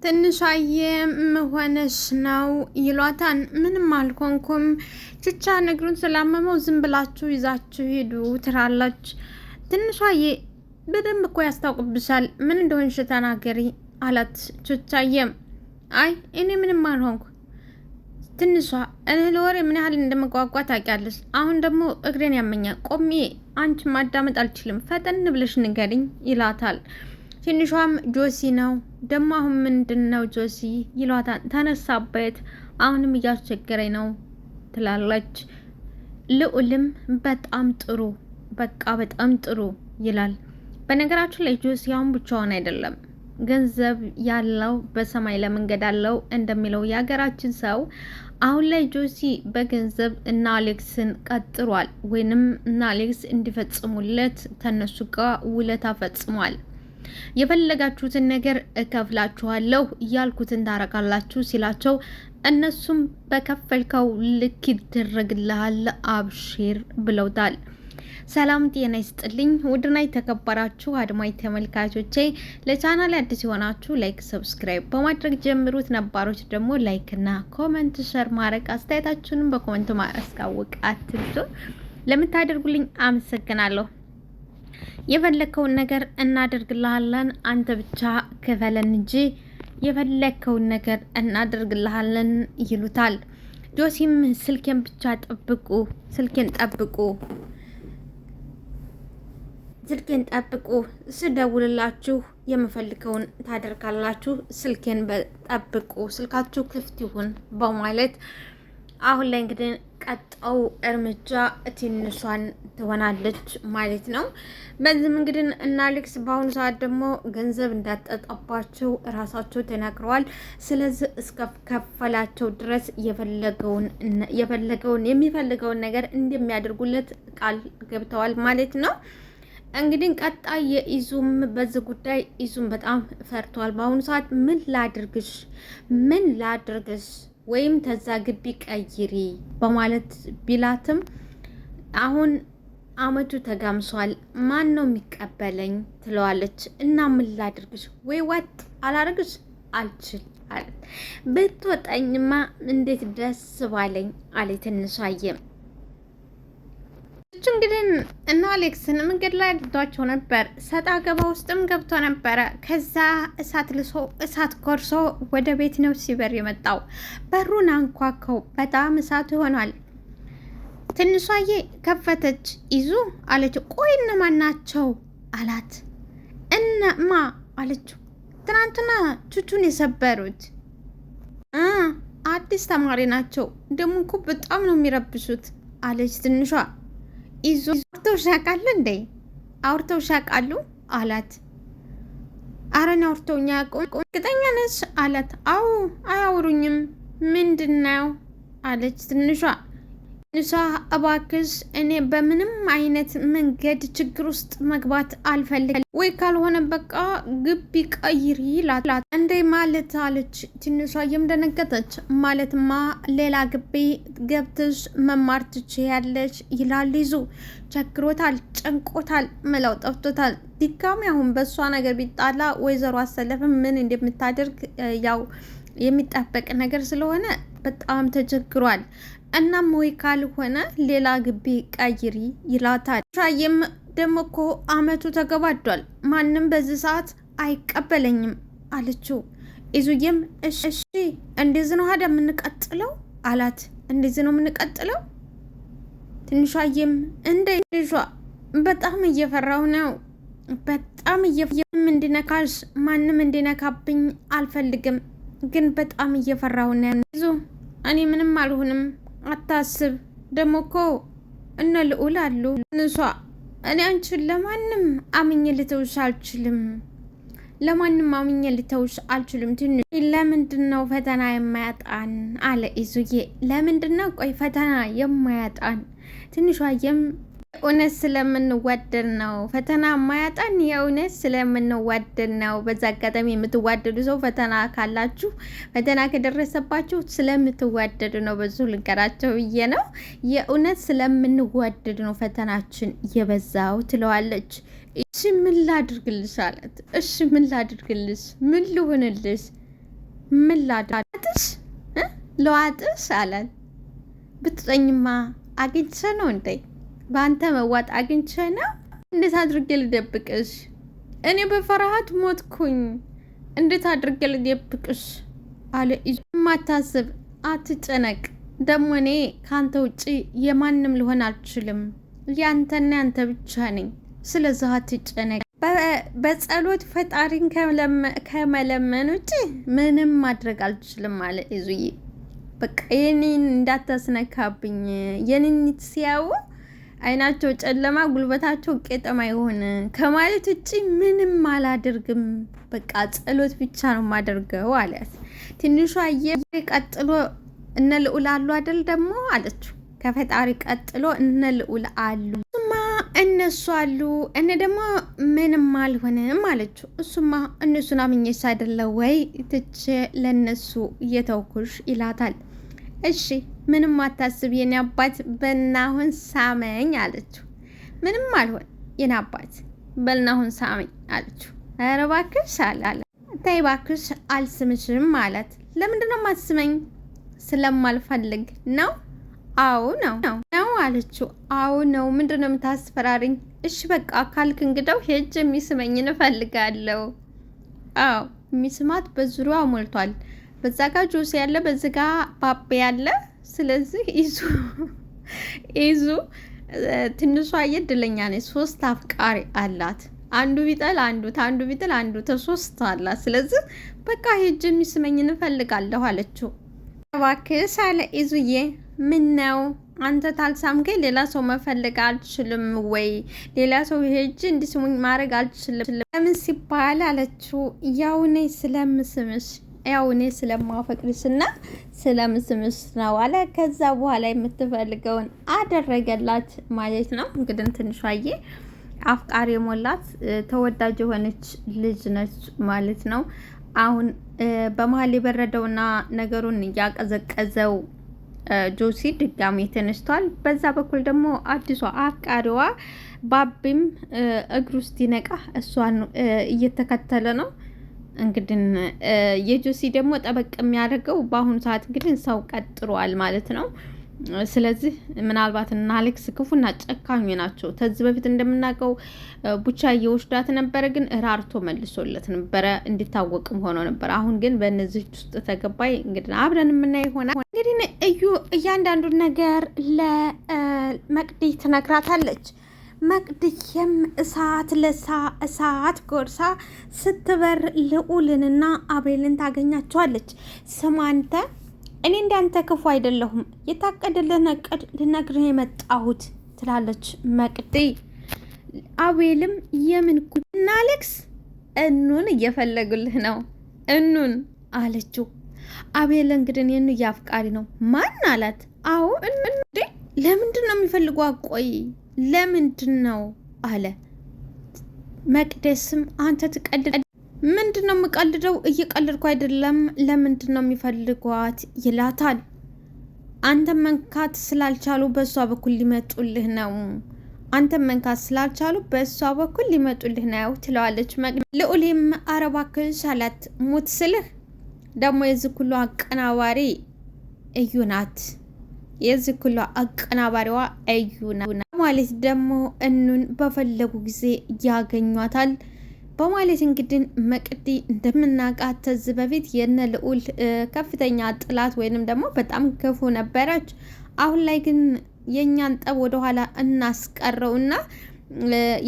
ትንሿዬ ሆነሽ ነው ይሏታን። ምንም አልኮንኩም ችቻ ነግሩን ስላመመው ዝም ብላችሁ ይዛችሁ ሂዱ ትላለች። ትንሿዬ በደንብ እኮ ያስታውቅብሻል፣ ምን እንደሆንሽ ተናገሪ አላት። ችቻዬም አይ እኔ ምንም አልሆንኩ። ትንሿ እኔ ለወሬ ምን ያህል እንደመጓጓ ታውቂያለሽ። አሁን ደግሞ እግሬን ያመኛል፣ ቆሜ አንቺ ማዳመጥ አልችልም፣ ፈጠን ብለሽ ንገሪኝ ይላታል። ትንሿም ጆሲ ነው ደግሞ አሁን ምንድን ነው ጆሲ ይሏታል። ተነሳበት፣ አሁንም እያስቸገረኝ ነው ትላለች። ልዑልም በጣም ጥሩ በቃ በጣም ጥሩ ይላል። በነገራችን ላይ ጆሲ አሁን ብቻውን አይደለም፣ ገንዘብ ያለው በሰማይ ለመንገድ አለው እንደሚለው የሀገራችን ሰው አሁን ላይ ጆሲ በገንዘብ እና አሌክስን ቀጥሯል፣ ወይንም እና አሌክስ እንዲፈጽሙለት ተነሱ ጋር ውለታ ፈጽሟል። የፈለጋችሁትን ነገር እከፍላችኋለሁ ያልኩትን ታረጋላችሁ ሲላቸው እነሱም በከፈልከው ልክ ይደረግልሃል አብሽር ብለውታል። ሰላም ጤና ይስጥልኝ ውድና የተከበራችሁ አድማጭ ተመልካቾቼ፣ ለቻናል አዲስ የሆናችሁ ላይክ ሰብስክራይብ በማድረግ ጀምሩት። ነባሮች ደግሞ ላይክ እና ኮሜንት ሸር ማድረግ አስተያየታችሁንም በኮሜንት ማስታወቅ አትርሱ። ለምታደርጉልኝ አመሰግናለሁ። የፈለከውን ነገር እናደርግልሃለን፣ አንተ ብቻ ክፈለን እንጂ የፈለከውን ነገር እናደርግልሃለን ይሉታል። ጆሲም ስልኬን ብቻ ጠብቁ፣ ስልኬን ጠብቁ፣ ስደውልላችሁ የምፈልገውን ታደርጋላችሁ፣ ስልኬን ጠብቁ፣ ስልካችሁ ክፍት ይሁን በማለት አሁን ላይ እንግዲህ ቀጣው እርምጃ ትንሿን ትሆናለች ማለት ነው። በዚህም እንግዲህ እና አሌክስ በአሁኑ ሰዓት ደግሞ ገንዘብ እንዳጠጣባቸው እራሳቸው ተናግረዋል። ስለዚህ እስከ ከፈላቸው ድረስ የሚፈልገውን ነገር እንደሚያደርጉለት ቃል ገብተዋል ማለት ነው። እንግዲህ ቀጣይ የኢዙም በዚህ ጉዳይ ኢዙም በጣም ፈርቷል። በአሁኑ ሰዓት ምን ላድርግሽ ወይም ተዛ ግቢ ቀይሪ በማለት ቢላትም አሁን አመቱ ተጋምሷል፣ ማን ነው የሚቀበለኝ ትለዋለች። እና ምን ላድርግሽ ወይ ወጥ አላርግሽ አልችል አለ። ብትወጣኝማ እንዴት ደስ ባለኝ አለ ትንሿዬ። እንግዲህ እና አሌክስን መንገድ ላይ አድርጓቸው ነበር። ሰጣ ገባ ውስጥም ገብቶ ነበረ። ከዛ እሳት ልሶ እሳት ኮርሶ ወደ ቤት ነው ሲበር የመጣው። በሩን አንኳከው። በጣም እሳቱ ሆኗል። ትንሿዬ ከፈተች። ይዙ አለችው። ቆይ እነማን ናቸው አላት። እነማ አለችው። ትናንትና ቹቹን የሰበሩት አዲስ ተማሪ ናቸው፣ ደግሞ እኮ በጣም ነው የሚረብሹት አለች ትንሿ። ይዙ አውርተው ሻቃሉ እንዴ? አውርተው ሻቃሉ አላት። አረን አውርተውኛ እርግጠኛ ነሽ አላት። አዎ አያወሩኝም። ምንድነው አለች ትንሿ። እባክሽ እኔ በምንም አይነት መንገድ ችግር ውስጥ መግባት አልፈልግም፣ ወይ ካልሆነ በቃ ግቢ ቀይሪ ይላል። እንዴ ማለት አለች ትንሿ እየደነገጠች። ማለትማ ሌላ ግቢ ገብተሽ መማር ትችያለሽ ይላል ይዙ። ቸግሮታል፣ ጨንቆታል፣ መላው ጠፍቶታል። ድጋሚ አሁን በእሷ ነገር ቢጣላ ወይዘሮ አሰለፍም ምን እንደምታደርግ ያው የሚጠበቅ ነገር ስለሆነ በጣም ተቸግሯል። እናም ወይ ካልሆነ ሌላ ግቢ ቀይሪ ይላታል። ሻዬም ደግሞ እኮ አመቱ ተገባዷል፣ ማንም በዚህ ሰዓት አይቀበለኝም አለችው። ኢዙዬም እሺ እንደዚህ ነው ሀዳ የምንቀጥለው አላት። እንደዚህ ነው የምንቀጥለው። ትንሿዬም እንደ ልጇ በጣም እየፈራሁ ነው፣ በጣም እንዲነካሽ ማንም እንዲነካብኝ አልፈልግም፣ ግን በጣም እየፈራሁ ነው። ኢዙ እኔ ምንም አልሆንም አታስብ፣ ደግሞ እኮ እነ ልዑል አሉ። ንሷ እኔ አንቺን ለማንም አምኜ ልተውሽ አልችልም፣ ለማንም አምኜ ልተውሽ አልችልም። ትንሽ ለምንድን ነው ፈተና የማያጣን አለ ኢዙዬ። ለምንድን ነው ቆይ ፈተና የማያጣን? ትንሿዬም እውነት ስለምንዋደድ ነው ፈተና የማያጣን፣ የእውነት ስለምንዋደድ ነው። በዛ አጋጣሚ የምትዋደዱ ሰው ፈተና ካላችሁ ፈተና ከደረሰባችሁ ስለምትዋደዱ ነው። በዙ ልንገራቸው ብዬ ነው። የእውነት ስለምንዋደድ ነው ፈተናችን የበዛው ትለዋለች። እሺ ምን ላድርግልሽ አላት። እሺ ምን ላድርግልሽ? ምን ልሆንልሽ? ምን ላድርግሽ ለዋጥሽ አላት። ብትጠኝማ አግኝቼ ነው እንዴ? በአንተ መዋጥ አግኝቼ ነው? እንዴት አድርጌ ልደብቅሽ? እኔ በፍርሃት ሞትኩኝ። እንዴት አድርጌ ልደብቅሽ አለ ኢዙ። ማታስብ አትጨነቅ። ደግሞ እኔ ካንተ ውጪ የማንም ልሆን አልችልም። ያንተና ያንተ ብቻ ነኝ። ስለዚህ አትጨነቅ። በጸሎት ፈጣሪን ከመለመን ውጭ ምንም ማድረግ አልችልም አለ ኢዙዬ። በቃ የኔን እንዳታስነካብኝ። የኔን ሲያዩ አይናቸው ጨለማ ጉልበታቸው ቄጠማ ይሆን ከማለት ውጭ ምንም አላደርግም። በቃ ጸሎት ብቻ ነው የማደርገው አለት። ትንሿ ቀጥሎ እነ ልዑል አሉ አይደል ደግሞ አለችው። ከፈጣሪ ቀጥሎ እነ ልዑል አሉ። እሱማ እነሱ አሉ፣ እነ ደግሞ ምንም አልሆንም አለችው። እሱማ እነሱን አምኜሽ አይደለ ወይ ትቼ ለነሱ እየተውኩሽ ይላታል። እሺ ምንም አታስብ የኔ አባት በናሁን ሳመኝ አለችው። ምንም አልሆን የኔ አባት በልናሁን ሳመኝ አለችው። ኧረ እባክሽ አለ። ተይ እባክሽ አልስምሽም ማለት። ለምንድን ነው የማትስመኝ? ስለማልፈልግ ነው። አዎ ነው አለችው። አዎ ነው። ምንድን ነው የምታስፈራሪኝ? እሺ በቃ ካልክ እንግዳው ሄጅ የሚስመኝን እፈልጋለሁ። አዎ የሚስማት በዙሪያው ሞልቷል። በዛ ጋ ጆሲ ያለ፣ በዚህ ጋ ባቤ ያለ። ስለዚህ ኢዙ ትንሿ እድለኛ ነች። 3 አፍቃሪ አላት። አንዱ ቢጠል አንዱ፣ ታንዱ ቢጥል አንዱ፣ ተሶስት አላት። ስለዚህ በቃ ሄጅ የሚስመኝን እፈልጋለሁ አለችው። እባክሽ አለ ኢዙዬ። ምን ነው አንተ ታልሳምከኝ ሌላ ሰው መፈለግ አልችልም ወይ? ሌላ ሰው ሄጅ እንዲስሙኝ ማድረግ አልችልም። ለምን ሲባል አለችው። ያው እኔ ስለምስምሽ፣ ያው እኔ ስለማፈቅርሽ እና ስለምስምሽ ነው አለ። ከዛ በኋላ የምትፈልገውን አደረገላት ማለት ነው። እንግዲህ ትንሿዬ አፍቃሪ የሞላት ተወዳጅ የሆነች ልጅ ነች ማለት ነው። አሁን በመሀል የበረደውና ነገሩን እያቀዘቀዘው ጆሲ ድጋሚ ተነስቷል። በዛ በኩል ደግሞ አዲሷ አፍቃሪዋ ባቢም እግሩ ውስጥ ይነቃ እሷን እየተከተለ ነው። እንግዲህ የጆሲ ደግሞ ጠበቅ የሚያደርገው በአሁኑ ሰዓት እንግዲህ ሰው ቀጥሯል ማለት ነው። ስለዚህ ምናልባት እና አሌክስ ክፉና ጨካኝ ናቸው። ከዚህ በፊት እንደምናውቀው ቡቻ እየወስዳት ነበረ፣ ግን እራርቶ መልሶለት ነበረ፣ እንዲታወቅም ሆኖ ነበር። አሁን ግን በእነዚህ ውስጥ ተገባይ። እንግዲህ አብረን የምናይ ይሆናል። እንግዲህ እዩ እያንዳንዱን ነገር ለመቅዲ ትነግራታለች። መቅድዬም እሳት እሳት ጎርሳ ስትበር ልዑልንና አቤልን ታገኛቸዋለች። ስማ አንተ፣ እኔ እንዳንተ ክፉ አይደለሁም፣ የታቀደልህ ነቀድ ልነግርህ የመጣሁት ትላለች መቅዲ። አቤልም የምን ጉድና አሌክስ እኑን እየፈለጉልህ ነው እኑን አለችው። አቤል እንግዲህ የኑ እያፍቃሪ ነው። ማን አላት? አዎ እኑን። ለምንድን ነው የሚፈልጉ? አቆይ ለምንድን ነው አለ። መቅደስም አንተ ትቀልድ። ምንድን ነው የምቀልደው? እየቀልድኩ አይደለም። ለምንድን ነው የሚፈልጓት ይላታል። አንተ መንካት ስላልቻሉ በእሷ በኩል ሊመጡልህ ነው። አንተ መንካት ስላልቻሉ በእሷ በኩል ሊመጡልህ ነው ትለዋለች። ልዑሌም አረባክሽ አላት። ሙት ስልህ ደግሞ የዚህ ሁሉ አቀናባሪ እዩ ናት። የዚህ ሁሉ አቀናባሪዋ እዩ ናት ማለት ደግሞ እኑን በፈለጉ ጊዜ ያገኟታል በማለት እንግዲህ መቅዲ እንደምናውቃት ከዚህ በፊት የነ ልዑል ከፍተኛ ጥላት ወይንም ደግሞ በጣም ክፉ ነበረች። አሁን ላይ ግን የእኛን ጠብ ወደኋላ እናስቀረውና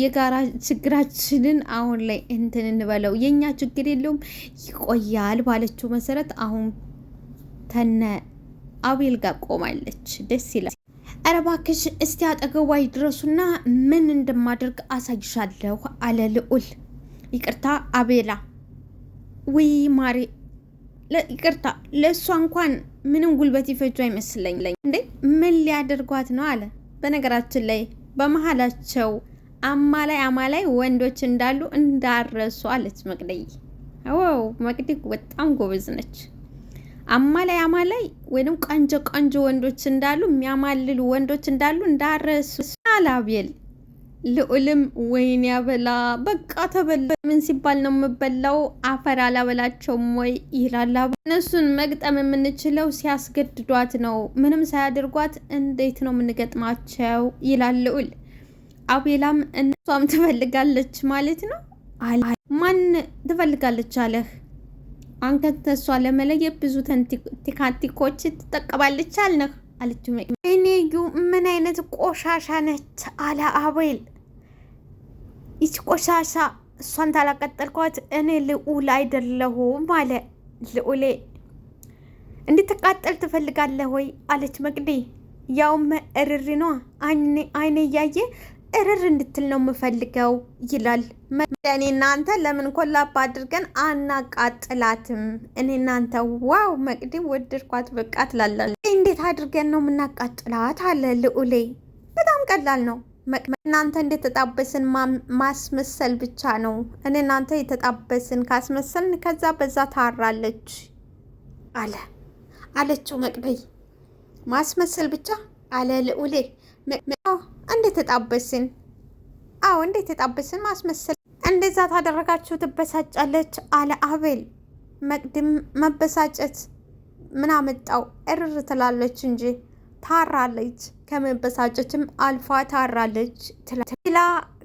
የጋራ ችግራችንን አሁን ላይ እንትን እንበለው፣ የእኛ ችግር የለውም ይቆያል ባለችው መሰረት አሁን ተነ አቤል ጋር ቆማለች። ደስ ይላል። ኧረ እባክሽ እስቲ አጠገቧ ይድረሱና ምን እንደማደርግ አሳይሻለሁ አለ ልዑል። ይቅርታ አቤላ፣ ውይ ማሪ፣ ይቅርታ ለእሷ እንኳን ምንም ጉልበት ይፈጁ አይመስለኝ። እንዴ ምን ሊያደርጓት ነው አለ። በነገራችን ላይ በመሀላቸው አማላይ ወንዶች እንዳሉ እንዳረሱ አለች መቅደይ። ዋው መቅዲ በጣም ጎበዝ ነች። አማላይ ወይንም ቆንጆ ወንዶች እንዳሉ፣ የሚያማልሉ ወንዶች እንዳሉ እንዳረሱ አለ አቤል። ልዑልም ወይኔ ያበላ በቃ ተበላ። ምን ሲባል ነው የምበላው? አፈር አላበላቸውም ወይ ይላል። እነሱን መግጠም የምንችለው ሲያስገድዷት ነው። ምንም ሳያደርጓት እንዴት ነው የምንገጥማቸው? ይላል ልዑል። አቤላም እሷም ትፈልጋለች ማለት ነው። ማን ትፈልጋለች አለህ? አንተ እሷ ለመለየት ብዙ ቲካቲኮች ትጠቀማለች አልነህ አለች። እኔዩ ምን አይነት ቆሻሻ ነች አለ አቤል። ይች ቆሻሻ እሷን ታላቀጠልኳት እኔ ልዑል አይደለሁም አለ ልዑሌ። እንድትቃጠል ትፈልጋለህ ወይ አለች መቅዲ። ያውም እርሪ ነው አይኔ እያየ እርር እንድትል ነው የምፈልገው ይላል። እኔ እናንተ ለምን ኮላባ አድርገን አናቃጥላትም? እኔ እናንተ ዋው መቅዲ ወደድኳት በቃ ትላለን። እንዴት አድርገን ነው የምናቃጥላት አለ ልዑሌ። በጣም ቀላል ነው። እናንተ እንደተጣበስን ማስመሰል ብቻ ነው። እኔ እናንተ የተጣበስን ካስመሰልን ከዛ በዛ ታራለች አለችው መቅዲ። ማስመሰል ብቻ አለ ልዑሌ። እንዴት ተጣበስን? አዎ እንዴት ተጣበስን ማስመሰል። እንደዛ ታደረጋችሁ ትበሳጫለች አለ አቤል። መቅድም መበሳጨት ምን አመጣው? እርር ትላለች እንጂ ታራለች። ከመበሳጨትም አልፋ ታራለች ትላ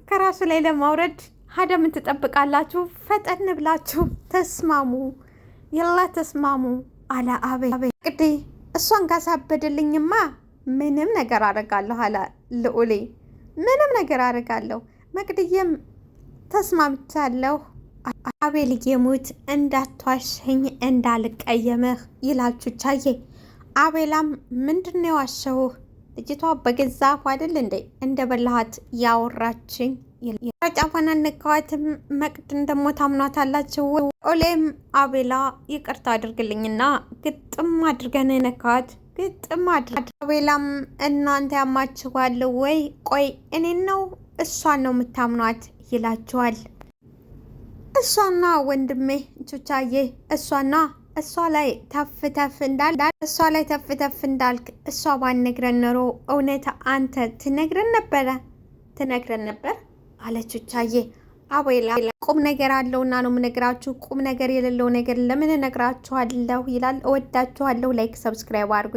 ከራሱ ላይ ለማውረድ ሀደምን ትጠብቃላችሁ? ፈጠን ብላችሁ ተስማሙ፣ የላ ተስማሙ አለ አቤል። መቅዲ እሷን ካሳበድልኝማ ምንም ነገር አደርጋለሁ አለ ልዑሌ። ምንም ነገር አደርጋለሁ። መቅድዬም ተስማምቻለሁ። አቤል የሙት እንዳትዋሸኝ እንዳልቀየመህ ይላል ቹቻዬ። አቤላም ምንድን ነው የዋሸሁህ? ልጅቷ በገዛ አፏ አይደል እንዴ እንደ በላሃት ያወራችኝ? ጫፏን አነካዋትም። መቅድን ደግሞ ታምኗታላችሁ። ኦሌም አቤላ ይቅርታ አድርግልኝና ግጥም አድርገን ነካት ግጥም አድርግ። አቤላም እናንተ ያማችኋል ወይ? ቆይ እኔን ነው እሷን ነው የምታምኗት ይላችኋል። እሷና ወንድሜ ቹቻዬ እሷ ላይ ተፍ ተፍ እንዳልክ እሷ ባንነግረን ኖሮ እውነት አንተ ትነግረን ነበር አለች ቹቻዬ። አቤላ ቁም ነገር አለውና ነው የምነግራችሁ። ቁም ነገር የሌለው ነገር ለምን እነግራችኋለሁ ይላል። እወዳችኋለሁ። ላይክ ሰብስክራይብ አድርጉ።